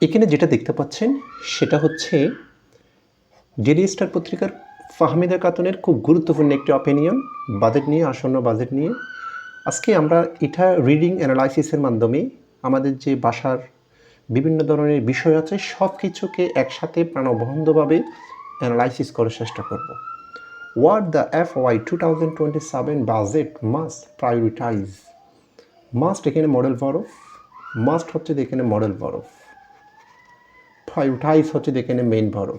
এখানে যেটা দেখতে পাচ্ছেন সেটা হচ্ছে ডেইলি স্টার পত্রিকার ফাহমিদা খাতুনের খুব গুরুত্বপূর্ণ একটি অপিনিয়ন বাজেট নিয়ে, আসন্ন বাজেট নিয়ে। আজকে আমরা এটা রিডিং অ্যানালাইসিসের মাধ্যমে আমাদের যে ভাষার বিভিন্ন ধরনের বিষয় আছে সব কিছুকে একসাথে প্রাণবন্ধভাবে অ্যানালাইসিস করার চেষ্টা করব। What the FY 2027 budget must prioritize? Must এখানে মডেল ভার্ব, মাস্ট হচ্ছে এখানে মডেল ভার্ব, প্রায়োরিটাইজ হচ্ছে এখানে মেইন ভার্ব।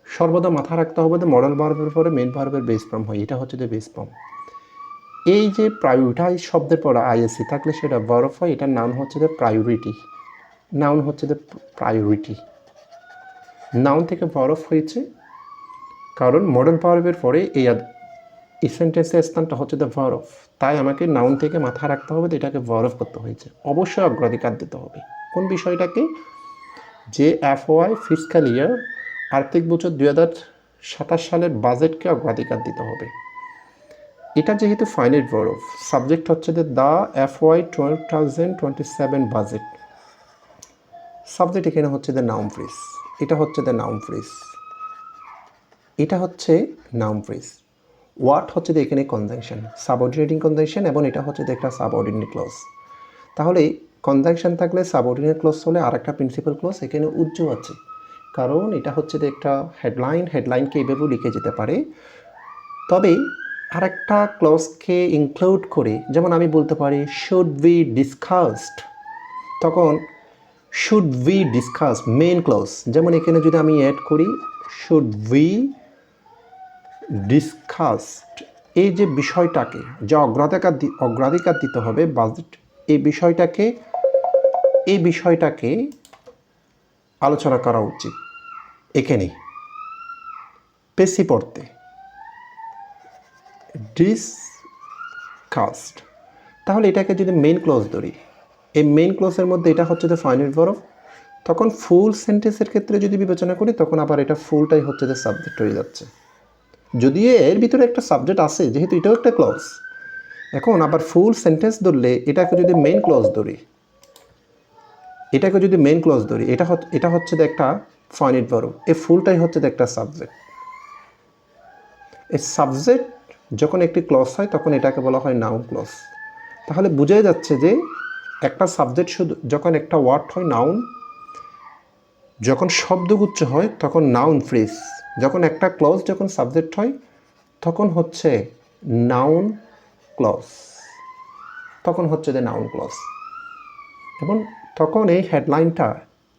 সর্বদা মাথা রাখতে হবে যে মডেল ভার্বের পরে মেইন ভার্বের বেস ফর্ম হয়, এটা হচ্ছে যে বেস ফর্ম। এই যে প্রায়োরিটাইজ শব্দের পরে আইএসসি থাকলে সেটা ভার্ব হয়, এটার নাম হচ্ছে যে প্রায়োরিটি। নাউন হচ্ছে যে প্রায়োরিটি, নাউন থেকে ভার্ব হয়েছে কারণ মডেল ভার্বের পরে এই সেন্টেন্সের স্থানটা হচ্ছে দ্য ভার্ব, তাই আমাকে নাউন থেকে মাথা রাখতে হবে যে এটাকে ভার্ব করতে হয়েছে। অবশ্যই অগ্রাধিকার দিতে হবে কোন বিষয়টাকে, যে FY ফিসক্যাল ইয়ার আর্থিক বছর 2027 সালের বাজেটকে অগ্রাধিকার দিতে হবে। এটা যেহেতু ফাইনাইট ভার্ব, সাবজেক্ট হচ্ছে যে দ্য FY 2027 বাজেট, সাবজেক্ট এখানে হচ্ছে দ্য নাউন ফ্রেজ, এটা হচ্ছে দ্য নাউন ফ্রেজ, এটা হচ্ছে নাউন ফ্রেজ। ওয়াট হচ্ছে যে এখানে কনজাংশন, সাবঅর্ডিনেটিং কনজাংশন, এবং এটা হচ্ছে যে একটা সাবঅর্ডিনেট ক্লজ। তাহলে কনজাংশন থাকলে সাবঅর্ডিনেট ক্লজ হলে আর একটা প্রিন্সিপাল ক্লজ এখানে উজ্জ্ব আছে, কারণ এটা হচ্ছে যে একটা হেডলাইনকে এইভাবেও লিখে যেতে পারে। তবে আরেকটা ক্লজকে ইনক্লুড করে, যেমন আমি বলতে পারি শুড বি ডিসকাসড, তখন should be discuss main clause. যেমন এখানে যদি আমি অ্যাড করি শুড বি ডিসকাসড, এই যে বিষয়টাকে যা অগ্রাধিকার দিতে হবে বাজেট, এই বিষয়টাকে আলোচনা করা উচিত। এখানে পেশি পড়তে ডিসকাসড, তাহলে এটাকে যদি মেইন ক্লজ ধরি, এই মেইন ক্লজের মধ্যে এটা হচ্ছে যে ফাইনাইট ভার্ব, তখন ফুল সেন্টেন্সের ক্ষেত্রে যদি বিবেচনা করি তখন আবার এটা ফুলটাই হচ্ছে যে সাবজেক্ট হয়ে যাচ্ছে। যদিও এর ভিতরে একটা সাবজেক্ট আছে, যেহেতু এটাও একটা ক্লজ, এখন আবার ফুল সেন্টেন্স ধরলে এটাকে যদি মেইন ক্লজ ধরি, এটা হচ্ছে যে একটা ফাইনাইট ভার্ব, এই ফুলটাই হচ্ছে যে একটা সাবজেক্ট। এই সাবজেক্ট যখন একটি ক্লজ হয় তখন এটাকে বলা হয় নাউন ক্লজ। তাহলে বোঝাই যাচ্ছে যে একটা সাবজেক্ট শুধু যখন একটা ওয়ার্ড হয় নাউন, যখন শব্দগুচ্ছ হয় তখন নাউন ফ্রেজ, যখন একটা ক্লজ যখন সাবজেক্ট হয় তখন হচ্ছে নাউন ক্লজ, তখন হচ্ছে যে নাউন ক্লজ। এবং তখন এই হেডলাইনটা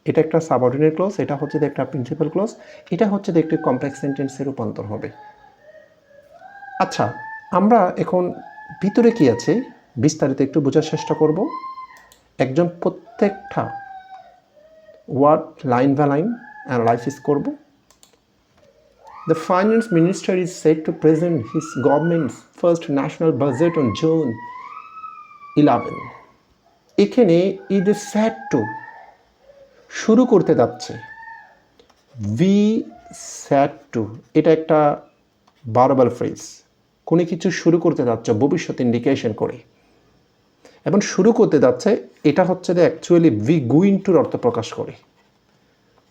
এটা একটা সাবঅর্ডিনেট ক্লজ, এটা হচ্ছে যে একটা প্রিন্সিপাল ক্লজ, এটা হচ্ছে যে একটি কমপ্লেক্স সেন্টেন্সে রূপান্তর হবে। আচ্ছা, আমরা এখন ভিতরে কি আছে বিস্তারিত একটু বোঝার চেষ্টা করব। একজন প্রত্যেকটা word line by line analysis করব। The Finance Minister is said to present his government's first national budget on June 11. এখানে it is said to শুরু করতে যাচ্ছে, we said to, এটা একটা ভার্বাল ফ্রেজ, কোনো কিছু শুরু করতে যাচ্ছে ভবিষ্যৎ ইন্ডিকেশন করে, এবং শুরু করতে যাচ্ছে এটা হচ্ছে যে অ্যাকচুয়ালি বি গোইং টুর অর্থ প্রকাশ করে,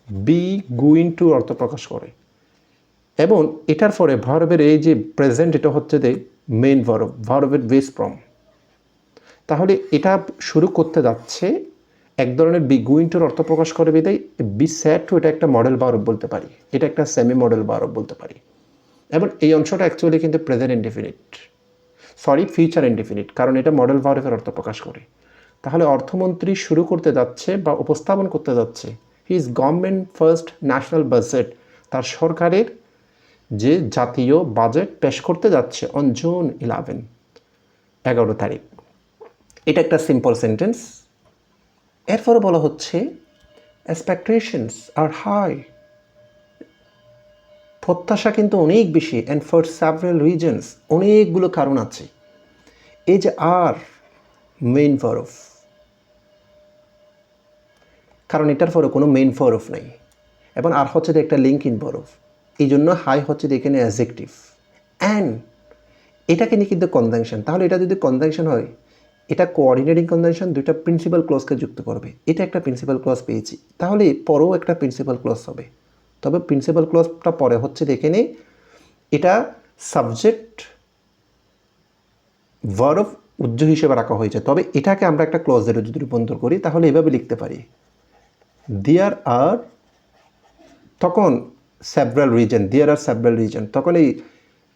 বি গোইং টু অর্থ প্রকাশ করে। এবং এটার পরে ভার্বের এই যে প্রেজেন্ট, এটা হচ্ছে যে মেইন ভার্বের বেস ফর্ম। তাহলে এটা শুরু করতে যাচ্ছে এক ধরনের বি গোইং টুর অর্থ প্রকাশ করে বিদায় বি স্যাড টু, এটা একটা মডেল ভার্ব বলতে পারি, এটা একটা সেমি মডেল ভার্ব বলতে পারি। এবং এই অংশটা অ্যাকচুয়ালি কিন্তু প্রেজেন্ট ইনডিফিনিট, ফিউচার ইনডিফিনিট, কারণ এটা মডেল ভার্বের অর্থ প্রকাশ করে। তাহলে অর্থমন্ত্রী শুরু করতে যাচ্ছে বা উপস্থাপন করতে যাচ্ছে his government first national budget, তার সরকারের যে জাতীয় বাজেট পেশ করতে যাচ্ছে অন জুন 11 তারিখ। এটা একটা সিম্পল সেন্টেন্স। এরপরে বলা হচ্ছে এক্সপেকটেশনস আর হাই, প্রত্যাশা কিন্তু অনেক বেশি, অ্যান্ড ফর সেভারাল রিজনস, অনেকগুলো কারণ আছে। এই যে আর মেইন ভার্ব, কারণ এটার পরে কোনো মেইন ভার্ব নেই, এবং আর হচ্ছে যে একটা লিঙ্ক ইন ভার্ব, এই জন্য হাই হচ্ছে এখানে অ্যাডজেক্টিভ, অ্যান্ড এটাকে নিয়ে কিন্তু কনজাংশন। তাহলে এটা যদি কনজাংশন হয় এটা কোঅর্ডিনেটিং কনজাংশন দুইটা প্রিন্সিপাল ক্লজকে যুক্ত করবে, এটা একটা প্রিন্সিপাল ক্লজ পেয়েছি, তাহলে পরেও একটা প্রিন্সিপাল ক্লজ হবে। তবে প্রিন্সিপাল ক্লজটা পরে হচ্ছে দেখে নিই, এটা সাবজেক্ট ভার্ব উজ্জ হিসেবে রাখা হয়েছে, তবে এটাকে আমরা একটা ক্লজের যদি রূপান্তর করি তাহলে এভাবে লিখতে পারি, দেয়ার আর, তখন several reason, there are several reason, তখন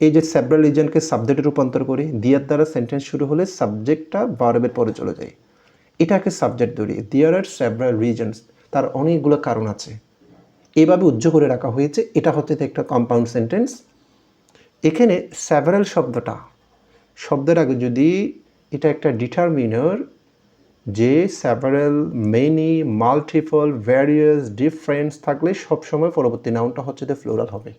এই যে সেভারাল রিজনকে সাবজেক্টে রূপান্তর করি, দেয়ার দ্বারা সেন্টেন্স শুরু হলে সাবজেক্টটা ভার্বের পরে চলে যায়, এটাকে সাবজেক্ট ধরি, দেয়ার আর সেভারাল রিজনস, তার অনেকগুলো কারণ আছে, এভাবে উজ্জ্ব করে রাখা হয়েছে। এটা হচ্ছে একটা কম্পাউন্ড সেন্টেন্স। এখানে সেভারাল শব্দের আগে যদি এটা একটা ডিটারমিনার, যে several, many, multiple, various, difference থাকলে সবসময় পরবর্তী নাউনটা হচ্ছে যে ফ্লোরাল হবে।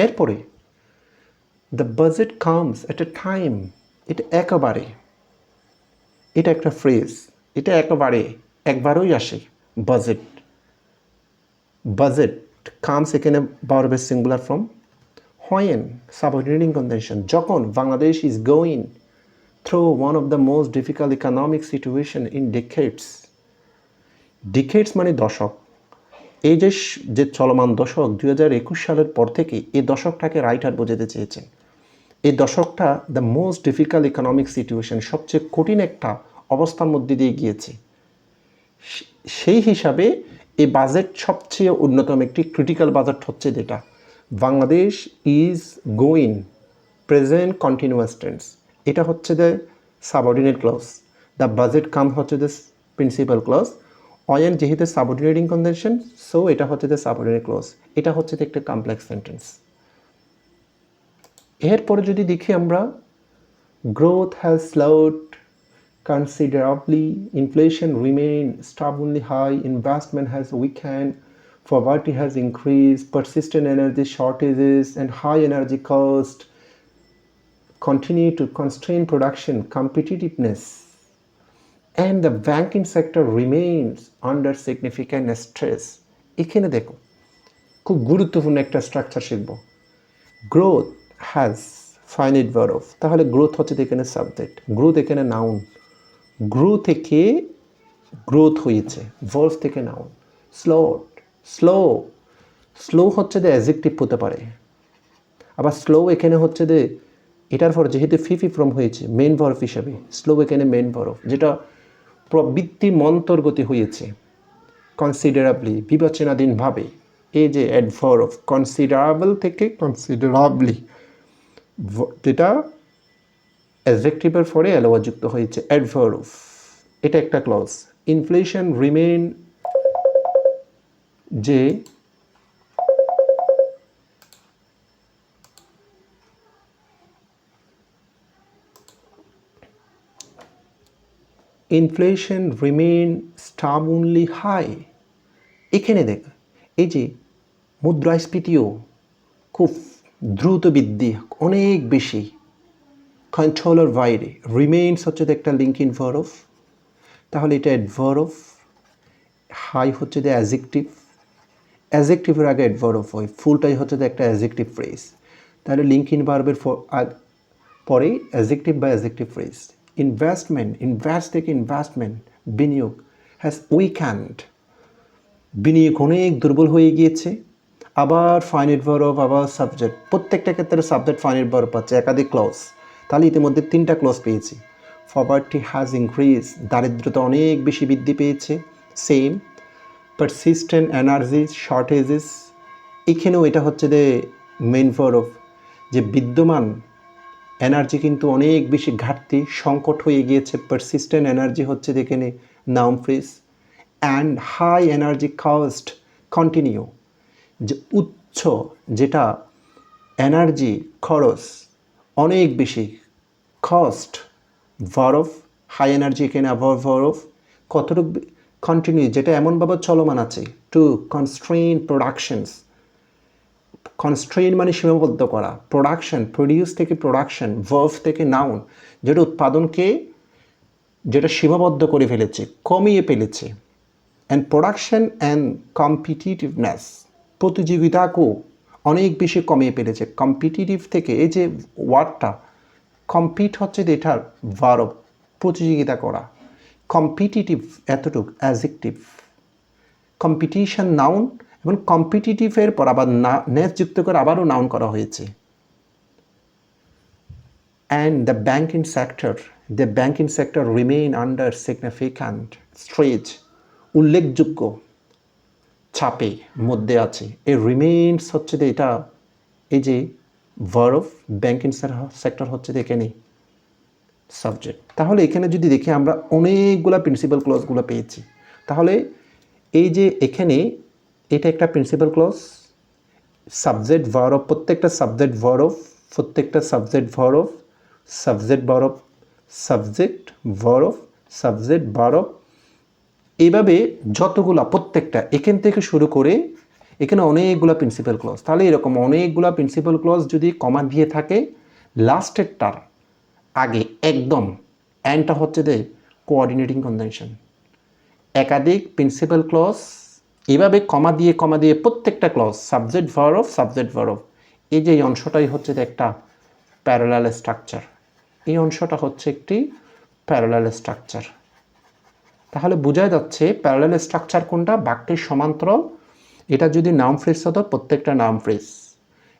এরপরে the budget comes at A time, এটা একেবারে, এটা একটা ফ্রেজ, এটা একেবারে একবারই আসে, বাজেট। বাজেট কামস এখানে ভার্বের singular form, when subordinating conjunction, যখন Bangladesh is going through one of the most difficult economic situation in decades. Decades মানে দশক, এই যে চলমান দশক 2021 সালের পর থেকে এই দশকটাকে রাইটার বোঝাতে চেয়েছেন। এই দশকটা the most difficult economic situation, সবচেয়ে কঠিন একটা অবস্থার মধ্যে দিয়ে গিয়েছে। সেই হিসাবে এই বাজেট সবচেয়ে অন্যতম একটি ক্রিটিক্যাল বাজেট হচ্ছে যেটা Bangladesh is going, present continuous tense, এটা হচ্ছে the subordinate clause. The budget come হচ্ছে দ্য প্রিন্সিপাল ক্লজ, অয়েন যেহেতু সাবঅর্ডিনেটিং কনজাংশন, সো এটা হচ্ছে দ্য সাবঅর্ডিনেট ক্লজ। এটা হচ্ছে একটা কমপ্লেক্স সেন্টেন্স। এরপরে যদি দেখি আমরা, growth has স্লোড considerably, inflation remained stubbornly high, investment has weakened, poverty has increased, persistent energy shortages and high energy cost continue to constrain production competitiveness, and the banking sector remains under significant stress. এখানে দেখো খুব গুরুত্বপূর্ণ একটা structure শিখব। Growth has finite verb, তাহলে growth হচ্ছে এখানে subject, growth এখানে নাউন, গ্রো থেকে গ্রোথ হয়েছে, ভার্ব থেকে নাউন। স্লো হচ্ছে যে অ্যাডজেক্টিভ হতে পারে, আবার স্লো এখানে হচ্ছে যে এটার পর যেহেতু ফিফি ফর্ম হয়েছে মেন ভার্ব হিসাবে, স্লো এখানে মেন ভার্ব, যেটা প্রবৃত্তি মন্তর্গতি হয়েছে। কনসিডারেবলি বিবেচনাধীনভাবে, এই যে অ্যাডভার্ব কনসিডারেবল থেকে কনসিডারেবলি, যেটা অ্যাডজেক্টিভের পরে এলওয়া যুক্ত হয়েছে, অ্যাডভার্ব, এটা একটা ক্লজ। ইনফ্লেশন রিমেইন, যে ইনফ্লেশন রিমেইন স্টাবনলি হাই, এখানে দেখ এই যে মুদ্রাস্ফীতিও খুব দ্রুত বৃদ্ধি, অনেক বেশি, কন্ট্রোলের বাইরে। রিমেইনস হচ্ছে একটা লিঙ্কিং ভার্ব, তাহলে এটা অ্যাডভার্ব, হাই হচ্ছে যে অ্যাডজেক্টিভ, অ্যাডজেক্টিভের আগে অ্যাডভার্ব হয়, ফুলটাই হচ্ছে যে একটা অ্যাডজেক্টিভ ফ্রেজ, তাহলে লিঙ্কিং ভার্বের পরে অ্যাডজেক্টিভ বা অ্যাডজেক্টিভ ফ্রেজ। ইনভেস্ট থেকে ইনভেস্টমেন্ট, বিনিয়োগ, হ্যাজ উইকেন্ড, বিনিয়োগ অনেক দুর্বল হয়ে গিয়েছে। আবার ফাইনাইট ভার্ব, আবার সাবজেক্ট, প্রত্যেকটা ক্ষেত্রে সাবজেক্ট ফাইনাইট ভার্ব পাচ্ছে, একাধিক ক্লজ, তাহলে ইতিমধ্যে 3টা ক্লজ পেয়েছি। পভার্টি হ্যাজ ইনক্রিজ, দারিদ্রতা অনেক বেশি বৃদ্ধি পেয়েছে, সেম। পারসিস্টেন্ট এনার্জি শর্টেজেস, এখানেও এটা হচ্ছে যে মেইন ভার্ব, যে বিদ্যমান এনার্জি কিন্তু অনেক বেশি ঘাটতি, সংকট হয়ে গিয়েছে, পারসিস্টেন্ট এনার্জি হচ্ছে এখানে noun phrase. And high energy cost continue, যে উচ্চ যেটা এনার্জি খরচ অনেক বেশি, কস্ট ভার্ব, হাই এনার্জি এখানে ভার্ব, কতটুকু কন্টিনিউ, যেটা এমনভাবে চলমান আছে, টু কনস্ট্রেইন প্রোডাকশনস, কনস্ট্রেইন মানে সীমাবদ্ধ করা, প্রোডাকশন, প্রডিউস থেকে প্রোডাকশন, ভার্ব থেকে নাউন, যেটা উৎপাদনকে যেটা সীমাবদ্ধ করে ফেলেছে, কমিয়ে ফেলেছে। অ্যান্ড প্রোডাকশন অ্যান্ড কম্পিটিটিভনেস, প্রতিযোগিতাকেও অনেক বেশি কমিয়ে ফেলেছে। কম্পিটিটিভ থেকে এই যে ওয়ার্ডটা কম্পিট হচ্ছে যে এটার ভার্ব, প্রতিযোগিতা করা। কম্পিটিটিভ এতটুক অ্যাডজেক্টিভ। কম্পিটিশন নাউন, এবং কম্পিটিটিভের পর আবার নেস যুক্ত করে আবারও নাউন করা হয়েছে। And the banking sector remain under significant stress, উল্লেখযোগ্য চাপে মধ্যে আছে। এই রিমেইনস হচ্ছে যে এটা, এই যে ভার্ব, ব্যাংকিং সেক্টর হচ্ছে যে এখানে সাবজেক্ট। তাহলে এখানে যদি দেখি আমরা অনেকগুলো প্রিন্সিপাল ক্লজগুলো পেয়েছি। তাহলে এই যে এখানে এটা একটা প্রিন্সিপাল ক্লজ, সাবজেক্ট ভার্ব, প্রত্যেকটা সাবজেক্ট ভার্ব, প্রত্যেকটা subject verb, subject verb, subject verb, subject verb, এইভাবে যতগুলা প্রত্যেকটা এখান থেকে শুরু করে এখানে অনেকগুলো প্রিন্সিপাল ক্লজ। তাহলে এরকম অনেকগুলো প্রিন্সিপাল ক্লজ যদি কমা দিয়ে থাকে, লাস্টেরটার আগে একদম অ্যান্ডটা হচ্ছে যে কোঅর্ডিনেটিং কনজাংশন। একাধিক প্রিন্সিপাল ক্লজ এভাবে কমা দিয়ে প্রত্যেকটা ক্লজ সাবজেক্ট ভার্ব, এই যে এই অংশটাই হচ্ছে যে একটা প্যারালাল স্ট্রাকচার। এই অংশটা হচ্ছে একটি প্যারালাল স্ট্রাকচার। তাহলে বোঝা যাচ্ছে প্যারালাল স্ট্রাকচার কোনটা, বাক্যের সমান্তরাল। এটা যদি নাউন ফ্রেজ হতো, প্রত্যেকটা নাউন ফ্রেজ।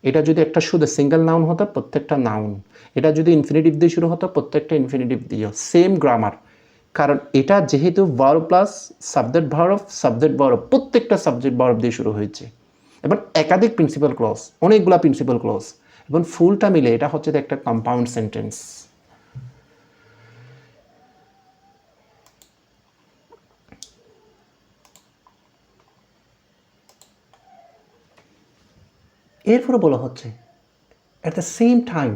এটা যদি একটা শুধু সিঙ্গেল নাউন হতো, প্রত্যেকটা নাউন। এটা যদি ইনফিনিটিভ দিয়ে শুরু হতো, প্রত্যেকটা ইনফিনিটিভ দিয়ে। সেম গ্রামার, কারণ এটা যেহেতু ভার্ব প্লাস সাবজেক্ট ভার্ব, প্রত্যেকটা সাবজেক্ট ভার্ব দিয়ে শুরু হয়েছে। এবং একাধিক প্রিন্সিপাল ক্লজ, অনেকগুলা প্রিন্সিপাল ক্লজ, এবং ফুলটা মিলে এটা হচ্ছে একটা কম্পাউন্ড সেন্টেন্স। এরপরে বলা হচ্ছে অ্যাট দ্য সেম টাইম,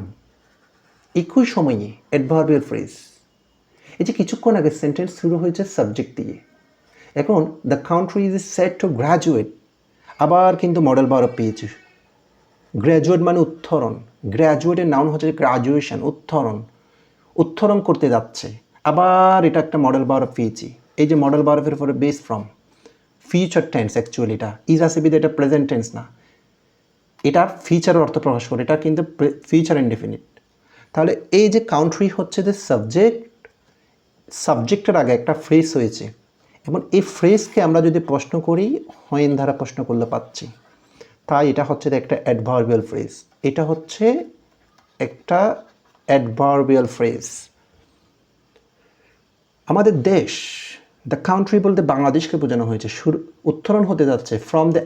একই সময়ে অ্যাডভার্বিয়াল ফ্রেজ। এই যে কিছুক্ষণ আগে সেন্টেন্স শুরু হয়েছে সাবজেক্ট দিয়ে, এখন the country is set to graduate, আবার কিন্তু মডেল ভার্ব পেয়েছি। গ্র্যাজুয়েট মানে উত্তরণ, গ্র্যাজুয়েটের নাউন হচ্ছে গ্রাজুয়েশন, উত্তরণ করতে যাচ্ছে। আবার এটা একটা মডেল ভার্ব পেয়েছি। এই যে মডেল ভার্বের উপরে base form, future tense actually এটা ইজ আছে বিধে এটা প্রেজেন্ট টেন্স না, এটা ফিউচারের অর্থ প্রকাশ করে, এটা কিন্তু ফিউচার ইনডেফিনিট। তাহলে এই যে কান্ট্রি হচ্ছে যে সাবজেক্টের আগে একটা ফ্রেজ হয়েছে, এবং এই ফ্রেজকে আমরা যদি প্রশ্ন করি হোয়েন দ্বারা প্রশ্ন করলে পাচ্ছি। তাই এটা হচ্ছে একটা অ্যাডভার্বিয়াল ফ্রেজ, এটা হচ্ছে একটা অ্যাডভার্বিয়াল ফ্রেজ। আমাদের দেশ, দ্য কান্ট্রি বলতে বাংলাদেশকে বোঝানো হয়েছে। উত্তরণ হতে যাচ্ছে from the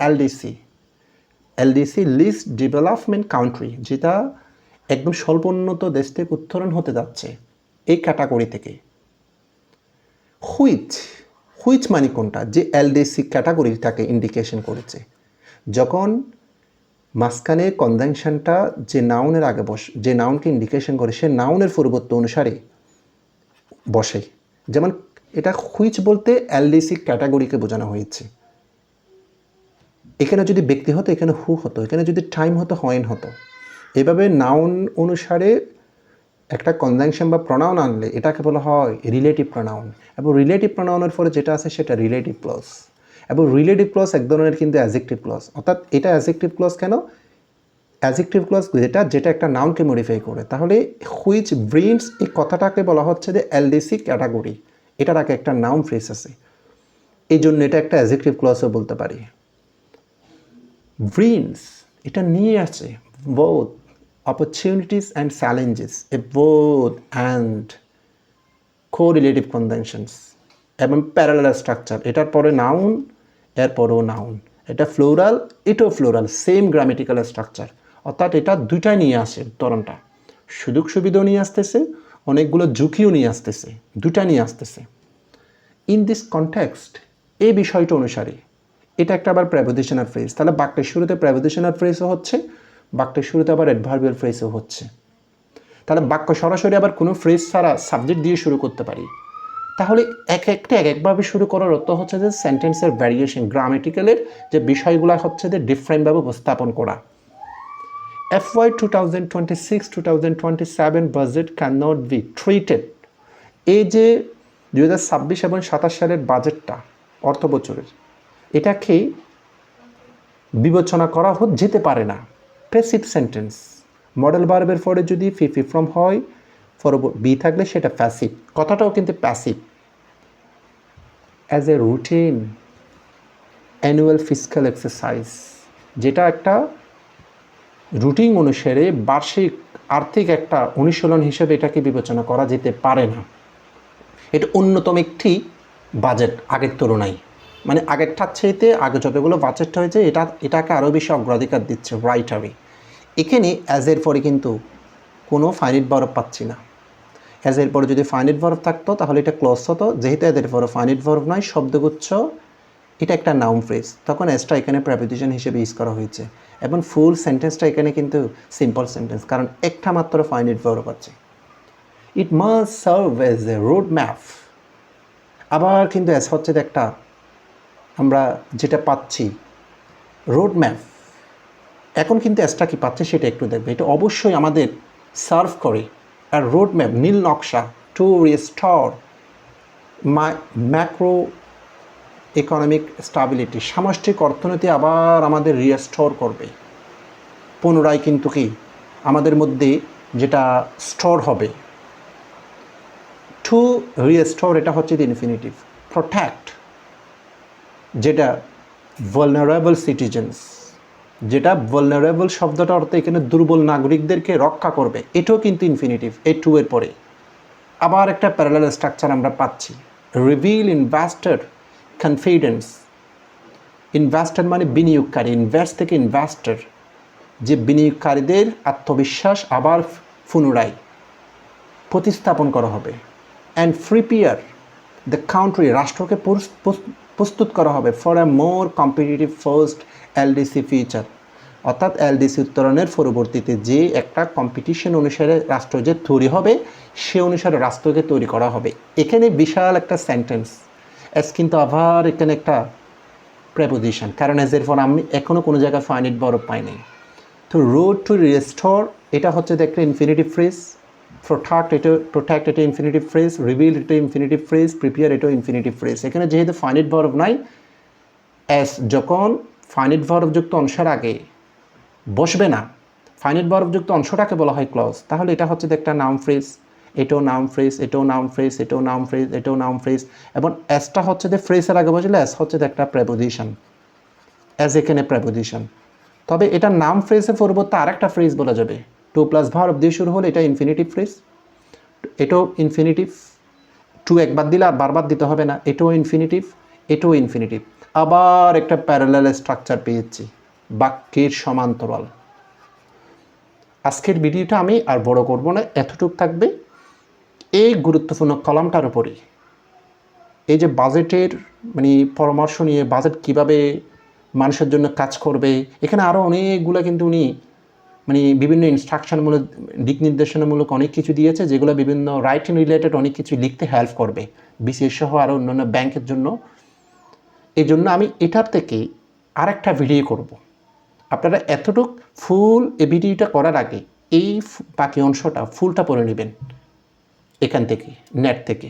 LDC list development country, যেটা একদম স্বল্পোন্নত দেশ থেকে উত্তরণ হতে যাচ্ছে, এই ক্যাটাগরি থেকে। হুইচ মানে কোনটা, যে এলডিসি ক্যাটাগরিটাকে ইন্ডিকেশন করেছে। যখন মাঝখানে কনজাংশনটা যে নাউনের আগে যে নাউনকে ইন্ডিকেশন করে, সে নাউনের পরিবর্তন অনুসারে বসে। যেমন এটা হুইচ বলতে এলডিসি ক্যাটাগরিকে বোঝানো হয়েছে। এখানে যদি ব্যক্তি হতো এখানে হু হতো, এখানে যদি টাইম হতো হোয়েন হতো। এভাবে নাউন অনুসারে একটা কনজাংশন বা প্রনাউন আনলে এটাকে বলা হয় রিলেটিভ প্রনাউন। এবং রিলেটিভ প্রনাউনের পরে যেটা আছে সেটা রিলেটিভ ক্লজ। এবং রিলেটিভ ক্লজ এক ধরনের কিন্তু অ্যাডজেক্টিভ ক্লজ। অর্থাৎ এটা অ্যাডজেক্টিভ ক্লজ কেন, অ্যাডজেক্টিভ ক্লজ যেটা একটা নাউনকে মডিফাই করে। তাহলে হুইচ ব্রিংস, এই কথাটাকে বলা হচ্ছে যে এলডিসি ক্যাটাগরি, এটার আগে একটা নাউন ফ্রেজ আছে, এই জন্য এটা একটা অ্যাডজেক্টিভ ক্লজও বলতে পারি। ব্রিংস এটা নিয়ে আসে both opportunities and challenges, a both and correlative conjunctions এবং প্যারালাল স্ট্রাকচার। এটার পরে নাউন, এরপরেও নাউন, এটা ফ্লোরাল, এটাও ফ্লোরাল, সেম গ্রামেটিক্যাল স্ট্রাকচার। অর্থাৎ এটা দুইটাই নিয়ে আসে উত্তরণটা, সুযোগ সুবিধাও নিয়ে আসতেছে, অনেকগুলো ঝুঁকিও নিয়ে আসতেছে, দুটা নিয়ে আসতেছে। ইন দিস কনটেক্সট, এই বিষয়টা অনুসারে এটা একটা আবার প্রেপোজিশনাল ফ্রেজ। তাহলে বাক্যের শুরুতে প্রেপোজিশনাল ফ্রেজও হচ্ছে, বাক্যের শুরুতে আবার অ্যাডভার্বিয়াল ফ্রেজও হচ্ছে। তাহলে বাক্য সরাসরি আবার কোনো ফ্রেজ ছাড়া সাবজেক্ট দিয়ে শুরু করতে পারি। তাহলে একভাবে শুরু করার অর্থ হচ্ছে যে সেন্টেন্সের ভ্যারিয়েশন, গ্রামেটিক্যালের যে বিষয়গুলো হচ্ছে যে ডিফারেন্টভাবে উপস্থাপন করা। FY 2026-2027 budget can not be treated, এই যে 2026 এবং 27 সালের বাজেটটা অর্থ বছরের, এটাকে বিবেচনা করা যেতে পারে না। প্যাসিভ সেন্টেন্স, মডেল ভার্বের পরে যদি ফ্রম হয়, বি থাকলে সেটা প্যাসিভ, কথাটাও কিন্তু passive. As a routine annual fiscal exercise, যেটা একটা রুটিন অনুসারে বার্ষিক আর্থিক একটা অনুশীলন হিসেবে এটাকে বিবেচনা করা যেতে পারে না। এটা অন্যতম একটি বাজেট আগের তুলনায়, মানে আগেরটার চাইতে আগে যতগুলো বাজেট হয়েছে এটাকে আরও বেশি অগ্রাধিকার দিচ্ছে রাইট অ্যাওয়ে। এখানে অ্যাজের পরে কিন্তু কোনো ফাইনাইট ভার্ব পাচ্ছি না। অ্যাজের পরে যদি ফাইনাইট ভার্ব থাকতো তাহলে এটা ক্লজ হতো, যেহেতু এদের পরে ফাইনাইট ভার্ব নয়, শব্দগুচ্ছ, এটা একটা নাউন ফ্রেজ, তখন এসটা এখানে প্রেপোজিশন হিসেবে ইউজ করা হয়েছে। এবং ফুল সেন্টেন্সটা এখানে কিন্তু সিম্পল সেন্টেন্স, কারণ একটা মাত্র ফাইনাইট ভার্ব আছে। It must serve as a road map. আবার কিন্তু এস হচ্ছে একটা আমরা যেটা পাচ্ছি রোড ম্যাপ। এখন কিন্তু এসটা কি পাচ্ছে সেটা একটু দেখবে। এটা অবশ্যই আমাদের সার্ভ করে আর রোড ম্যাপ, নীল নকশা, to restore macro economic stability, সামষ্টিক অর্থনীতি আবার আমাদের রিস্টোর করবে, পুনরায় কিন্তু কি আমাদের মধ্যে যেটা স্টোর হবে। টু রিস্টোর এটা হচ্ছে দি ইনফিনিটিভ। প্রোটেক্ট যেটা ভালনারেবল সিটিজেন্স, যেটা ভালনারেবল শব্দটা অর্থ এখানে দুর্বল নাগরিকদেরকে রক্ষা করবে, এটাও কিন্তু ইনফিনিটিভ এই টু এর পরে। আবার একটা প্যারালাল স্ট্রাকচার আমরা পাচ্ছি, রিভিল ইনভেস্টর কনফিডেন্স। ইনভেস্টর মানে বিনিয়োগকারী, ইনভেস্ট থেকে ইনভেস্টর, যে বিনিয়োগকারীদের আত্মবিশ্বাস আবার পুনরায় প্রতিস্থাপন করা হবে। অ্যান্ড প্রিপেয়ার দ্য কান্ট্রি, রাষ্ট্রকে প্রস্তুত করা হবে for a more competitive first LDC future, অর্থাৎ এলডিসি উত্তরণের পরবর্তীতে যে একটা কম্পিটিশন অনুসারে রাষ্ট্র যে তৈরি হবে সে অনুসারে রাষ্ট্রকে তৈরি করা হবে। এখানে বিশাল একটা সেন্টেন্স, এস কিন্তু আবার এখানে একটা প্রেপোজিশন, কারণ এর পর আমি এখনও কোনো জায়গায় ফাইনাইট ভার্ব পাই নাই। তো রোড টু রিস্টোর এটা হচ্ছে একটা ইনফিনিটিভ ফ্রেজ, প্রোটেক্ট এটা ইনফিনিটিভ ফ্রেজ, রিভিল এটা ইনফিনিটিভ ফ্রেজ, প্রিপেয়ার এটাও ইনফিনিটিভ ফ্রেজ। এখানে যেহেতু ফাইনাইট ভার্ব নাই, এস যখন ফাইনাইট ভার্বযুক্ত অংশের আগে বসবে না, ফাইনাইট ভার্বযুক্ত অংশটাকে বলা হয় ক্লজ, তাহলে এটা হচ্ছে একটা নাউন ফ্রেজ, এটাও নাউন ফ্রেজ, এটাও নাউন ফ্রেজ, এটাও নাউন ফ্রেজ, এটাও নাউন ফ্রেজ, এবং এসটা হচ্ছে যে ফ্রেজের আগে বসলে এস হচ্ছে একটা প্রেপোজিশন, এস এখানে প্রেপোজিশন। তবে এটা নাম ফ্রেজের পরিবর্তে আরেকটা ফ্রেজ বলা যাবে, টু প্লাস ভার্ব দিয়ে শুরু হলে এটা ইনফিনিটিভ ফ্রেজ, এটাও ইনফিনিটিভ, টু একবার দিলে আর বারবার দিতে হবে না, এটাও ইনফিনিটিভ, এটাও ইনফিনিটিভ। আবার একটা প্যারালাল স্ট্রাকচার পেয়েছি, বাক্যের সমান্তরাল। আজকের ভিডিওটা আমি আর বড় করব না, এতটুকু থাকবে এই গুরুত্বপূর্ণ কলামটার উপরেই। এই যে বাজেটের মানে পরামর্শ নিয়ে বাজেট কিভাবে মানুষের জন্য কাজ করবে, এখানে আরও অনেকগুলো কিন্তু উনি মানে বিভিন্ন ইনস্ট্রাকশনমূলক দিক নির্দেশনামূলক অনেক কিছু দিয়েছে, যেগুলো বিভিন্ন রাইটিং রিলেটেড অনেক কিছু লিখতে হেল্প করবে, বিশেষ সহ আরও অন্যান্য ব্যাংকের জন্য। এই জন্য আমি এটার থেকে আরেকটা ভিডিও করব। আপনারা এতটুক ফুল এই ভিডিওটা করার আগে এই বাকি অংশটা ফুলটা পড়ে নেবেন এখান থেকে, নেট থেকে।